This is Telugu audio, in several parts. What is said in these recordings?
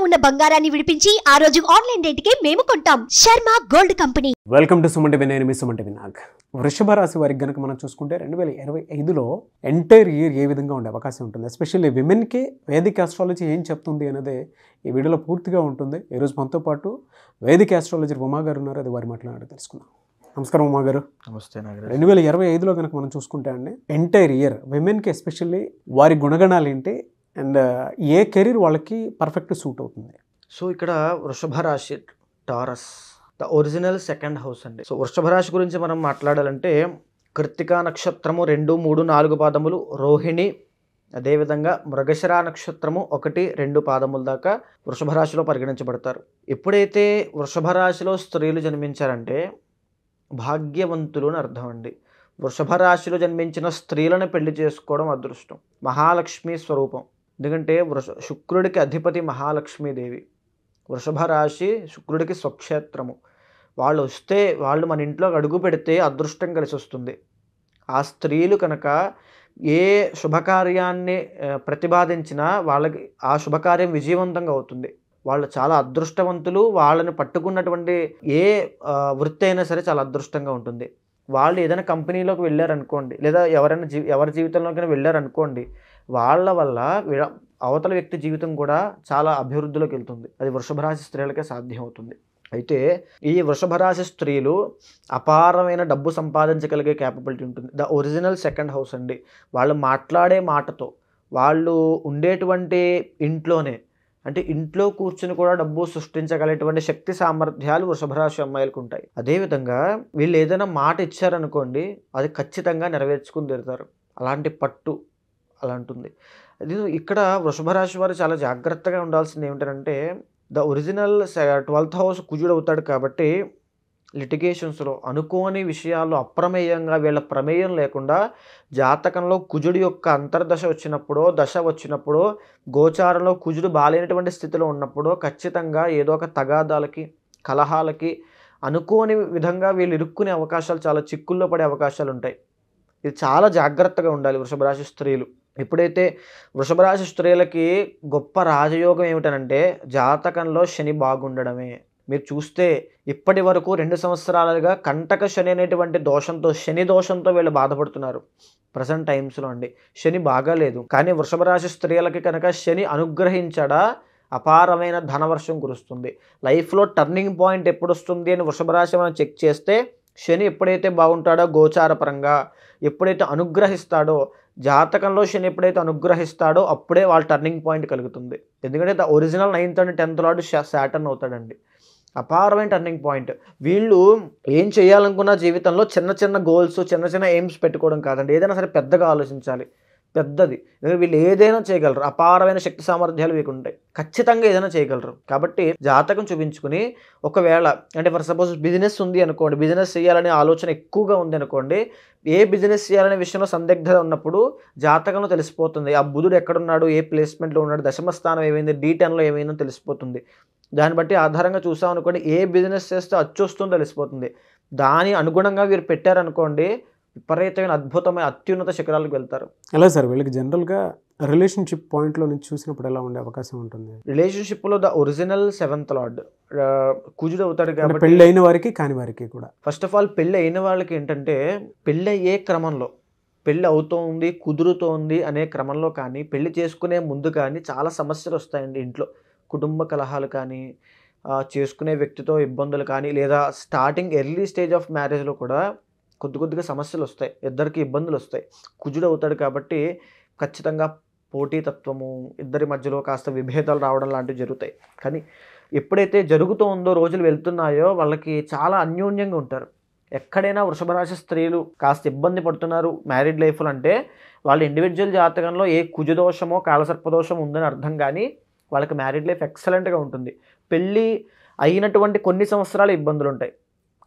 ఉన్న బంగారాన్ని విడిపించి ఆ రోజు ఆన్లైన్ రేటుకే మేము కొంటాం. Sharma gold company. Welcome to Suman TV. నేను మీ సుమన్ టీవీ నాగ్. వృషభ రాశి వారికి గనక మనం చూసుకుంటే 2025లో ఎంటైర్ ఇయర్ ఏ విధంగా ఉండే అవకాశం ఉంటుంది, ఎస్పెషల్లీ విమెన్కి వేదిక ఆస్ట్రాలజీ ఏం చెప్తుంది అనేది ఈ వీడియోలో పూర్తిగా ఉంటుంది. ఈరోజు మనతో పాటు వేదిక ఆస్ట్రాలజర్ ఉమా గారు ఉన్నారు. అది వారి మాట్లాడి తెలుసుకుందాం. నమస్కారం ఉమా గారు. నమస్తే నాగరాజ్. 2025లో కనుక మనం చూసుకుంటే అండి, ఎంటైర్ ఇయర్ విమెన్కి ఎస్పెషల్లీ వారి గుణగణాలు ఏంటి అండ్ ఏ కెరీర్ వాళ్ళకి పర్ఫెక్ట్ సూట్ అవుతుంది? సో ఇక్కడ వృషభ రాశి, taurus, the original second house అండి. సో వృషభ రాశి గురించి మనం మాట్లాడాలంటే కృత్తికా నక్షత్రము 2, 3, 4 పాదములు, రోహిణి, అదేవిధంగా మృగశిర నక్షత్రము 1, 2 పాదముల దాకా వృషభ రాశిలో పరిగణించబడతారు. ఎప్పుడైతే వృషభ రాశిలో స్త్రీలు జన్మించారంటే భాగ్యవంతులు అని అర్థం అండి. వృషభ రాశిలో జన్మించిన స్త్రీలను పెళ్లి చేసుకోవడం అదృష్టం, మహాలక్ష్మి స్వరూపం. ఎందుకంటే శుక్రుడికి అధిపతి మహాలక్ష్మీదేవి. వృషభ రాశి శుక్రుడికి స్వక్షేత్రము. వాళ్ళు వస్తే, వాళ్ళు మన ఇంట్లో అడుగు పెడితే అదృష్టం కలిసి వస్తుంది. ఆ స్త్రీలు కనుక ఏ శుభకార్యాన్ని ప్రతిపాదించినా వాళ్ళకి ఆ శుభకార్యం విజయవంతంగా అవుతుంది. వాళ్ళు చాలా అదృష్టవంతులు. వాళ్ళని పట్టుకున్నటువంటి ఏ వృత్తి అయినా సరే చాలా అదృష్టంగా ఉంటుంది. వాళ్ళు ఏదైనా కంపెనీలోకి వెళ్ళారనుకోండి, లేదా ఎవరి జీవితంలోకైనా వెళ్ళారనుకోండి, వాళ్ళ వల్ల అవతల వ్యక్తి జీవితం కూడా చాలా అభివృద్ధిలోకి వెళ్తుంది. అది వృషభ రాశి స్త్రీలకే సాధ్యం అవుతుంది. అయితే ఈ వృషభ రాశి స్త్రీలు అపారమైన డబ్బు సంపాదించగలిగే క్యాపబిలిటీ ఉంటుంది. ద ఒరిజినల్ సెకండ్ హౌస్ అండి. వాళ్ళు మాట్లాడే మాటతో, వాళ్ళు ఉండేటువంటి ఇంట్లోనే, అంటే ఇంట్లో కూర్చుని కూడా డబ్బు సృష్టించగలిగేటువంటి శక్తి సామర్థ్యాలు వృషభ రాశి అమ్మాయిలకు ఉంటాయి. అదేవిధంగా వీళ్ళు ఏదైనా మాట ఇచ్చారనుకోండి, అది ఖచ్చితంగా నెరవేర్చుకుని తీరుతారు. అలాంటి పట్టు అలా ఉంటుంది. అది ఇక్కడ వృషభ రాశి వారు చాలా జాగ్రత్తగా ఉండాల్సింది ఏమిటంటే, ద ఒరిజినల్ 12th హౌస్ కుజుడు అవుతాడు కాబట్టి లిటిగేషన్స్లో అనుకోని విషయాల్లో అప్రమేయంగా, వీళ్ళ ప్రమేయం లేకుండా జాతకంలో కుజుడి యొక్క అంతర్దశ వచ్చినప్పుడో, దశ వచ్చినప్పుడో, గోచారంలో కుజుడు బాలేనటువంటి స్థితిలో ఉన్నప్పుడో ఖచ్చితంగా ఏదో ఒక తగాదాలకి, కలహాలకి అనుకోని విధంగా వీళ్ళు ఇరుక్కునే అవకాశాలు, చాలా చిక్కుల్లో పడే అవకాశాలు ఉంటాయి. ఇది చాలా జాగ్రత్తగా ఉండాలి వృషభ రాశి స్త్రీలు. ఎప్పుడైతే వృషభ రాశి స్త్రీలకి గొప్ప రాజయోగం ఏమిటనంటే జాతకంలో శని బాగుండడమే. మీరు చూస్తే ఇప్పటి వరకు 2 సంవత్సరాలుగా కంటక శని అనేటువంటి దోషంతో, శని దోషంతో వీళ్ళు బాధపడుతున్నారు. ప్రజెంట్ టైమ్స్లో అండి శని బాగాలేదు. కానీ వృషభ రాశి స్త్రీలకి కనుక శని అనుగ్రహించడా అపారమైన ధనవర్షం కురుస్తుంది. లైఫ్లో టర్నింగ్ పాయింట్ ఎప్పుడు వస్తుంది అని వృషభ రాశి మనం చెక్ చేస్తే, శని ఎప్పుడైతే బాగుంటాడో గోచారపరంగా, ఎప్పుడైతే అనుగ్రహిస్తాడో, జాతకంలో శని ఎప్పుడైతే అనుగ్రహిస్తాడో అప్పుడే వాళ్ళ టర్నింగ్ పాయింట్ కలుగుతుంది. ఎందుకంటే the original 9th and 10th lord Saturn అవుతాడండి. అపారమైన టర్నింగ్ పాయింట్. వీళ్ళు ఏం చేయాలనుకున్న జీవితంలో చిన్న చిన్న గోల్స్, చిన్న చిన్న ఎయిమ్స్ పెట్టుకోవడం కాదండి, ఏదైనా సరే పెద్దగా ఆలోచించాలి. పెద్దది. వీళ్ళు ఏదైనా చేయగలరు. అపారమైన శక్తి సామర్థ్యాలు వీరికి ఉంటాయి. ఖచ్చితంగా ఏదైనా చేయగలరు. కాబట్టి జాతకం చూపించుకుని, ఒకవేళ అంటే ఫర్ సపోజ్ బిజినెస్ ఉంది అనుకోండి, బిజినెస్ చేయాలనే ఆలోచన ఎక్కువగా ఉంది అనుకోండి, ఏ బిజినెస్ చేయాలనే విషయంలో సందిగ్ధత ఉన్నప్పుడు జాతకంలో తెలిసిపోతుంది. ఆ బుధుడు ఎక్కడున్నాడు, ఏ ప్లేస్మెంట్లో ఉన్నాడు, దశమ స్థానం ఏమైంది, D10లో ఏమైందో తెలిసిపోతుంది. దాన్ని బట్టి ఆధారంగా చూసాం అనుకోండి, ఏ బిజినెస్ చేస్తే అచ్చొస్తుందో తెలిసిపోతుంది. దాని అనుగుణంగా వీరు పెట్టారనుకోండి, విపరీతమైన అద్భుతమైన అత్యున్నత శిఖరాలకు వెళ్తారు. ఎలా సార్ వీళ్ళకి జనరల్గా రిలేషన్షిప్ పాయింట్లో నుంచి చూసినప్పుడు ఎలా ఉండే అవకాశం ఉంటుంది? రిలేషన్షిప్లో ద ఒరిజినల్ 7th లార్డ్ కుజుడు అవుతాడు కాబట్టి పెళ్ళి అయిన వారికి కాని వారికి కూడా. ఫస్ట్ ఆఫ్ ఆల్ పెళ్ళి అయిన వాళ్ళకి ఏంటంటే, పెళ్ళి అయ్యే క్రమంలో, పెళ్ళి అవుతోంది, కుదురుతోంది అనే క్రమంలో కానీ, పెళ్లి చేసుకునే ముందు కానీ చాలా సమస్యలు వస్తాయండి ఇంట్లో. కుటుంబ కలహాలు కానీ, చేసుకునే వ్యక్తితో ఇబ్బందులు కానీ, లేదా స్టార్టింగ్ ఎర్లీ స్టేజ్ ఆఫ్ మ్యారేజ్లో కూడా కొద్దిగా సమస్యలు వస్తాయి, ఇద్దరికి ఇబ్బందులు వస్తాయి. కుజుడు అవుతాడు కాబట్టి ఖచ్చితంగా పోటీతత్వము, ఇద్దరి మధ్యలో కాస్త విభేదాలు రావడం లాంటివి జరుగుతాయి. కానీ ఎప్పుడైతే జరుగుతుందో, రోజులు వెళ్తున్నాయో, వాళ్ళకి చాలా అన్యోన్యంగా ఉంటారు. ఎక్కడైనా వృషభ రాశి స్త్రీలు కాస్త ఇబ్బంది పడుతున్నారు మ్యారీడ్ లైఫ్లో అంటే, వాళ్ళ ఇండివిజువల్ జాతకంలో ఏ కుజదోషమో కాలసర్పదోషం ఉందని అర్థం. కానీ వాళ్ళకి మ్యారీడ్ లైఫ్ ఎక్సలెంట్గా ఉంటుంది. పెళ్ళి అయినటువంటి కొన్ని సంవత్సరాలు ఇబ్బందులు ఉంటాయి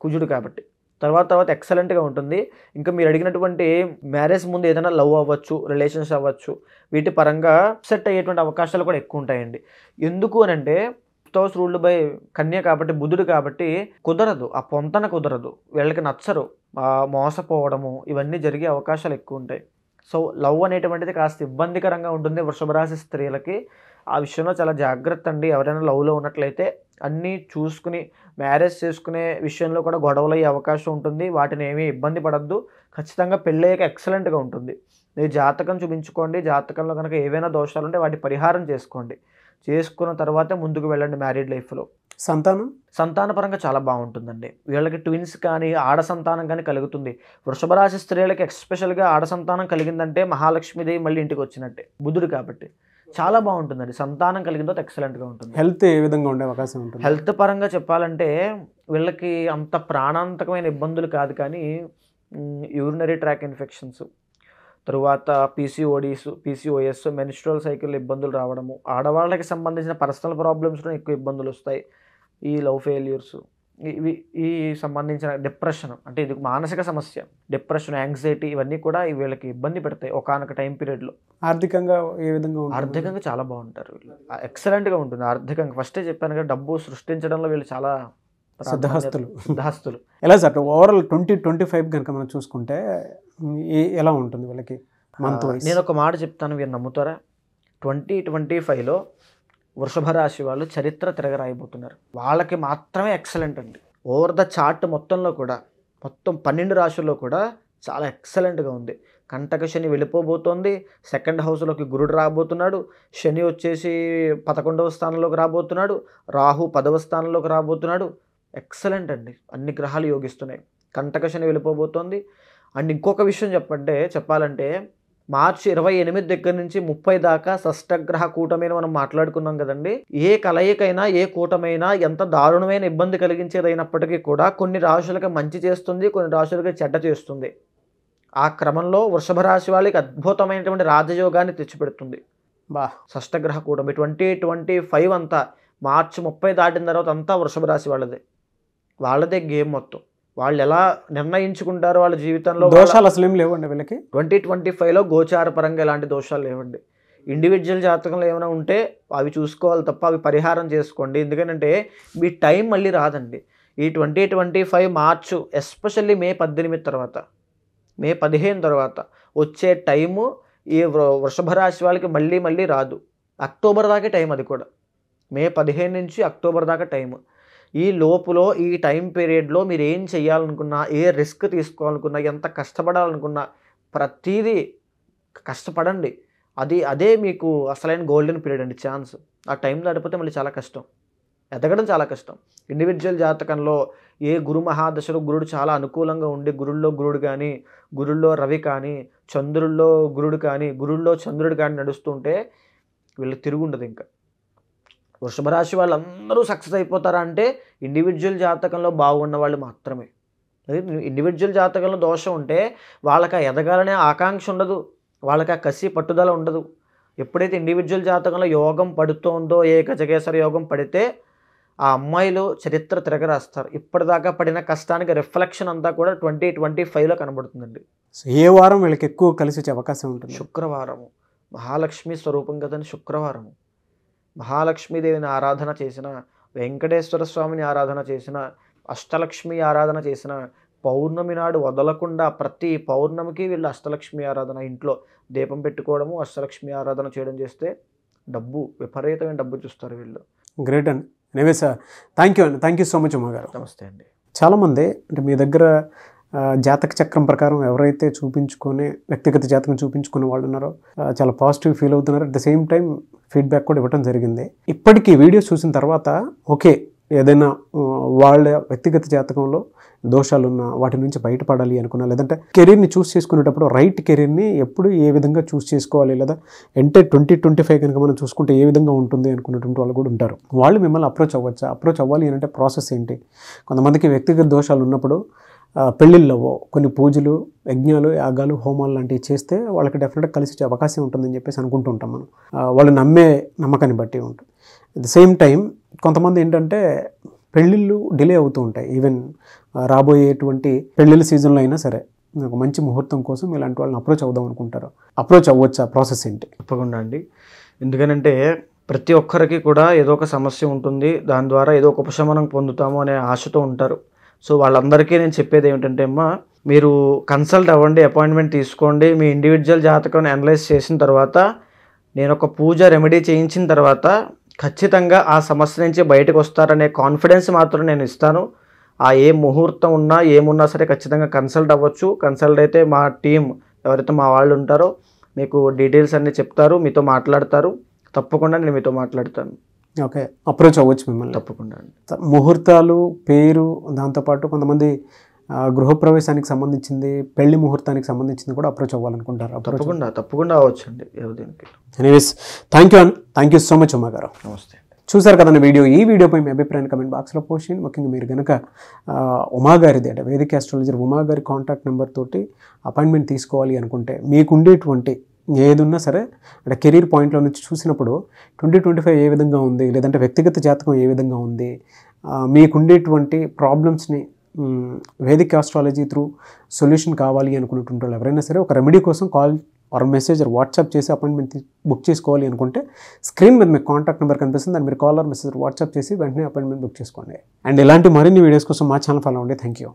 కుజుడు కాబట్టి, తర్వాత ఎక్సలెంట్గా ఉంటుంది. ఇంకా మీరు అడిగినటువంటి మ్యారేజ్ ముందు ఏదైనా లవ్ అవ్వచ్చు, రిలేషన్స్ అవ్వచ్చు, వీటి పరంగా సెట్ అయ్యేటువంటి అవకాశాలు కూడా ఎక్కువ ఉంటాయండి. ఎందుకు అని అంటే హౌస్ రూల్డ్ బై కన్య కాబట్టి, బుధుడు కాబట్టి కుదరదు, ఆ పొంతన కుదరదు, వీళ్ళకి నచ్చరు, మోసపోవడము ఇవన్నీ జరిగే అవకాశాలు ఎక్కువ ఉంటాయి. సో లవ్ అనేటువంటిది కాస్త ఇబ్బందికరంగా ఉంటుంది వృషభ రాశి స్త్రీలకి. ఆ విషయంలో చాలా జాగ్రత్త అండి. ఎవరైనా లవ్లో ఉన్నట్లయితే అన్నీ చూసుకుని మ్యారేజ్ చేసుకునే విషయంలో కూడా గొడవలు అయ్యే అవకాశం ఉంటుంది. వాటిని ఏమీ ఇబ్బంది పడద్దు. ఖచ్చితంగా పెళ్ళయ్యాక ఎక్సలెంట్గా ఉంటుంది. మీరు జాతకం చూపించుకోండి. జాతకంలో కనుక ఏవైనా దోషాలు ఉంటే వాటి పరిహారం చేసుకోండి. చేసుకున్న తర్వాతే ముందుకు వెళ్ళండి మ్యారీడ్ లైఫ్లో. సంతాన పరంగా చాలా బాగుంటుందండి. వీళ్ళకి ట్విన్స్ కానీ ఆడ సంతానం కానీ కలుగుతుంది. వృషభ రాశి స్త్రీలకి ఎస్పెషల్గా ఆడ సంతానం కలిగిందంటే మహాలక్ష్మీదేవి మళ్ళీ ఇంటికి వచ్చినట్టే, బుధుడు కాబట్టి చాలా బాగుంటుందండి. సంతానం కలిగిన తర్వాత ఎక్సలెంట్గా ఉంటుంది. హెల్త్ ఏ విధంగా ఉండే అవకాశం ఉంటుంది? హెల్త్ పరంగా చెప్పాలంటే వీళ్ళకి అంత ప్రాణాంతకమైన ఇబ్బందులు కాదు, కానీ యూరినరీ ట్రాక్ ఇన్ఫెక్షన్స్, తరువాత పీసీఓఎస్, మెన్స్ట్రువల్ సైకిల్ ఇబ్బందులు రావడము, ఆడవాళ్ళకి సంబంధించిన పర్సనల్ ప్రాబ్లమ్స్లో ఎక్కువ ఇబ్బందులు వస్తాయి. ఈ లవ్ ఫెయిల్యూర్స్, ఈ సంబంధించిన డిప్రెషన్, అంటే ఇది మానసిక సమస్య, డిప్రెషన్, యాంగ్జైటీ, ఇవన్నీ కూడా వీళ్ళకి ఇబ్బంది పెడతాయి ఒకానొక టైం పీరియడ్లో. ఆర్థికంగా ఏ విధంగా? ఆర్థికంగా చాలా బాగుంటారు వీళ్ళు, ఎక్సలెంట్గా ఉంటుంది ఆర్థికంగా. ఫస్టే చెప్పాను కదా, డబ్బు సృష్టించడంలో వీళ్ళు చాలా సిద్ధహస్తులు. ఎలా సార్ ఓవరాల్ 2025 కనుక మనం చూసుకుంటే ఎలా ఉంటుంది వీళ్ళకి మంత్ వైస్? నేను ఒక మాట చెప్తాను, మీరు నమ్ముతారా? 2025లో వృషభ రాశి వాళ్ళు చరిత్ర తిరగరాయబోతున్నారు. వాళ్ళకి మాత్రమే ఎక్సలెంట్ అండి. ఓవర్ ద చార్ట్ మొత్తంలో కూడా, మొత్తం 12 రాశుల్లో కూడా చాలా ఎక్సలెంట్గా ఉంది. కంటక శని వెళ్ళిపోబోతోంది. సెకండ్ హౌస్లోకి గురుడు రాబోతున్నాడు. శని వచ్చేసి 11వ స్థానంలోకి రాబోతున్నాడు. రాహు 10వ స్థానంలోకి రాబోతున్నాడు. ఎక్సలెంట్ అండి, అన్ని గ్రహాలు యోగిస్తున్నాయి. కంటక శని వెళ్ళిపోబోతోంది. అండ్ ఇంకొక విషయం చెప్పాలంటే మార్చి 28 దగ్గర నుంచి 30 దాకా షష్టగ్రహ కూటమిని మనం మాట్లాడుకున్నాం కదండి. ఏ కలయికైనా ఏ కూటమైనా ఎంత దారుణమైన ఇబ్బంది కలిగించేదైనప్పటికీ కూడా కొన్ని రాశులకు మంచి చేస్తుంది, కొన్ని రాశులకి చెడ్డ చేస్తుంది. ఆ క్రమంలో వృషభ రాశి వాళ్ళకి అద్భుతమైనటువంటి రాజయోగాన్ని తెచ్చిపెడుతుంది షష్టగ్రహ కూటమి. 2025 అంతా మార్చి 30 దాటిన తర్వాత అంతా వృషభ రాశి వాళ్ళదే గేమ్ మొత్తం. వాళ్ళు ఎలా నిర్ణయించుకుంటారో వాళ్ళ జీవితంలో. దోషాలు అసలు ఏం లేవండి వీళ్ళకి. 2025లో గోచార పరంగా ఎలాంటి దోషాలు లేవండి. ఇండివిజువల్ జాతకంలో ఏమైనా ఉంటే అవి చూసుకోవాలి తప్ప అవి పరిహారం చేసుకోండి. ఎందుకంటే మీ టైం మళ్ళీ రాదండి. ఈ 2025 మార్చు, ఎస్పెషల్లీ మే 18 తర్వాత, మే 15 తర్వాత వచ్చే టైము ఈ వృషభ రాశి వాళ్ళకి మళ్ళీ రాదు. అక్టోబర్ దాకా టైం, అది కూడా మే 15 నుంచి అక్టోబర్ దాకా టైము. ఈ లోపులో, ఈ టైం పీరియడ్లో మీరు ఏం చేయాలనుకున్నా, ఏ రిస్క్ తీసుకోవాలనుకున్నా, ఎంత కష్టపడాలనుకున్నా ప్రతిదీ కష్టపడండి. అదే మీకు అసలైన గోల్డెన్ పీరియడ్ అండి, ఛాన్స్. ఆ టైం దాటిపోతే మళ్ళీ చాలా కష్టం, ఎదగడం చాలా కష్టం. ఇండివిజువల్ జాతకంలో ఏ గురు మహాదశలో గురుడు చాలా అనుకూలంగా ఉండి, గురుల్లో గురుడు కానీ, గురుల్లో రవి కానీ, చంద్రుల్లో గురుడు కానీ, గురుల్లో చంద్రుడు కానీ నడుస్తుంటే వీళ్ళకి తిరుగుండదు. ఇంకా వృషభ రాశి వాళ్ళందరూ సక్సెస్ అయిపోతారా అంటే ఇండివిజువల్ జాతకంలో బాగున్న వాళ్ళు మాత్రమే. ఇండివిజువల్ జాతకంలో దోషం ఉంటే వాళ్ళకి ఎదగాలనే ఆకాంక్ష ఉండదు, వాళ్ళకి ఆ కసి పట్టుదల ఉండదు. ఎప్పుడైతే ఇండివిజువల్ జాతకంలో యోగం పడుతోందో, ఏ గజకేసర యోగం పడితే ఆ అమ్మాయిలు చరిత్ర తిరగరాస్తారు. ఇప్పటిదాకా పడిన కష్టానికి రిఫ్లెక్షన్ అంతా కూడా 2025లో కనబడుతుందండి. ఏ వారం వీళ్ళకి ఎక్కువ కలిసి వచ్చే అవకాశం ఉంటుంది? శుక్రవారము, మహాలక్ష్మి స్వరూపం కదండి శుక్రవారము. మహాలక్ష్మీదేవిని ఆరాధన చేసిన, వెంకటేశ్వర స్వామిని ఆరాధన చేసిన, అష్టలక్ష్మి ఆరాధన చేసిన, పౌర్ణమి నాడు వదలకుండా ప్రతి పౌర్ణమికి వీళ్ళు అష్టలక్ష్మి ఆరాధన, ఇంట్లో దీపం పెట్టుకోవడము, అష్టలక్ష్మి ఆరాధన చేయడం చేస్తే డబ్బు, విపరీతమైన డబ్బు చూస్తారు వీళ్ళు. గ్రేట్ అండి. Anyway sir, thank you so much Uma garu. నమస్తే అండి. చాలామంది అంటే మీ దగ్గర జాతక చక్రం ప్రకారం ఎవరైతే వ్యక్తిగత జాతకం చూపించుకునే వాళ్ళు ఉన్నారో చాలా పాజిటివ్ ఫీల్ అవుతున్నారు. At the same time feedback కూడా ఇవ్వడం జరిగింది. ఇప్పటికీ వీడియోస్ చూసిన తర్వాత ఓకే, ఏదైనా వాళ్ళ వ్యక్తిగత జాతకంలో దోషాలున్నా వాటి నుంచి బయటపడాలి అనుకున్నా, లేదంటే కెరీర్ని చూస్ చేసుకునేటప్పుడు రైట్ కెరీర్ని ఎప్పుడు ఏ విధంగా చూస్ చేసుకోవాలి, లేదా 2025 కనుక మనం చూసుకుంటే ఏ విధంగా ఉంటుంది అనుకున్నటువంటి వాళ్ళు కూడా ఉంటారు. వాళ్ళు మిమ్మల్ని అప్రోచ్ అవ్వాలి అంటే ప్రాసెస్ ఏంటి? కొంతమందికి వ్యక్తిగత దోషాలు ఉన్నప్పుడు పెళ్ళిళ్ళవో కొన్ని పూజలు, యజ్ఞాలు, యాగాలు, హోమాలు లాంటివి చేస్తే వాళ్ళకి డెఫినెట్గా కలిసి వచ్చే అవకాశం ఉంటుందని చెప్పేసి అనుకుంటూ ఉంటాం మనం. వాళ్ళు నమ్మకాన్ని బట్టి ఉంటుంది. అట్ ద సేమ్ టైం కొంతమంది ఏంటంటే పెళ్ళిళ్ళు డిలే అవుతూ ఉంటాయి. ఈవెన్ రాబోయేటువంటి పెళ్ళిళ్ళ సీజన్లో అయినా సరే ఒక మంచి ముహూర్తం కోసం ఇలాంటి వాళ్ళని అప్రోచ్ అవుదాం అనుకుంటారు. అప్రోచ్ అవ్వచ్చా? ప్రాసెస్ ఏంటి? తప్పకుండా అండి. ఎందుకనంటే ప్రతి ఒక్కరికి కూడా ఏదో ఒక సమస్య ఉంటుంది, దాని ద్వారా ఏదో ఒక ఉపశమనం పొందుతాము అనే ఆశతో ఉంటారు. సో వాళ్ళందరికీ నేను చెప్పేది ఏమిటంటే అమ్మా, మీరు కన్సల్ట్ అవ్వండి, అపాయింట్మెంట్ తీసుకోండి. మీ ఇండివిజువల్ జాతకాన్ని అనలైజ్ చేసిన తర్వాత నేను ఒక పూజ రెమెడీ చేయించిన తర్వాత ఖచ్చితంగా ఆ సమస్య నుంచి బయటకు వస్తారనే కాన్ఫిడెన్స్ మాత్రం నేను ఇస్తాను. ఆ ఏ ముహూర్తం ఉన్నా ఏమున్నా సరే ఖచ్చితంగా కన్సల్ట్ అవ్వచ్చు. కన్సల్ట్ అయితే మా టీం ఎవరైతే మా వాళ్ళు ఉంటారో మీకు డీటెయిల్స్ అన్నీ చెప్తారు, మీతో మాట్లాడతారు. తప్పకుండా నేను మీతో మాట్లాడతాను. ఓకే, అప్రోచ్ అవ్వచ్చు మిమ్మల్ని. తప్పకుండా. ముహూర్తాలు, పేరు, దాంతోపాటు కొంతమంది గృహప్రవేశానికి సంబంధించింది, పెళ్లి ముహూర్తానికి సంబంధించింది కూడా అప్రోచ్ అవ్వాలనుకుంటారు. తప్పకుండా అవ్వచ్చండి. Anyways, thank you so much Uma garu. నమస్తే. చూసారు కదండి వీడియో. ఈ వీడియోపై మీ అభిప్రాయాన్ని కమెంట్ బాక్స్లో పోస్ట్ చేయండి. ముఖ్యంగా మీరు కనుక ఉమా గారిది అంటే వేదిక ఆస్ట్రాలజర్ ఉమా గారి కాంటాక్ట్ నెంబర్ తోటి అపాయింట్మెంట్ తీసుకోవాలి అనుకుంటే మీకు ఉండేటువంటి ఏది ఉన్నా సరే అంటే కెరీర్ పాయింట్లో నుంచి చూసినప్పుడు 2025 ఏ విధంగా ఉంది, లేదంటే వ్యక్తిగత జాతకం ఏ విధంగా ఉంది, మీకుండేటువంటి ప్రాబ్లమ్స్ని వేదిక ఆస్ట్రాలజీ త్రూ సొల్యూషన్ కావాలి అనుకున్నటువంటి వాళ్ళు ఎవరైనా సరే ఒక రెమెడీ కోసం call or message or WhatsApp చేసి అపాయింట్మెంట్ బుక్ చేసుకోవాలి అనుకుంటే స్క్రీన్ మీద మీకు కాంటాక్ట్ నెంబర్ కనిపిస్తుంది. దాన్ని మీరు కాల్ ఆర్ మెసేజ్ వాట్సాప్ చేసి వెంటనే అపాయింట్మెంట్ బుక్ చేసుకోండి. అండ్ ఇలాంటి మరిన్ని వీడియోస్ కోసం మా ఛానల్ ఫాలో అవ్వండి. Thank you.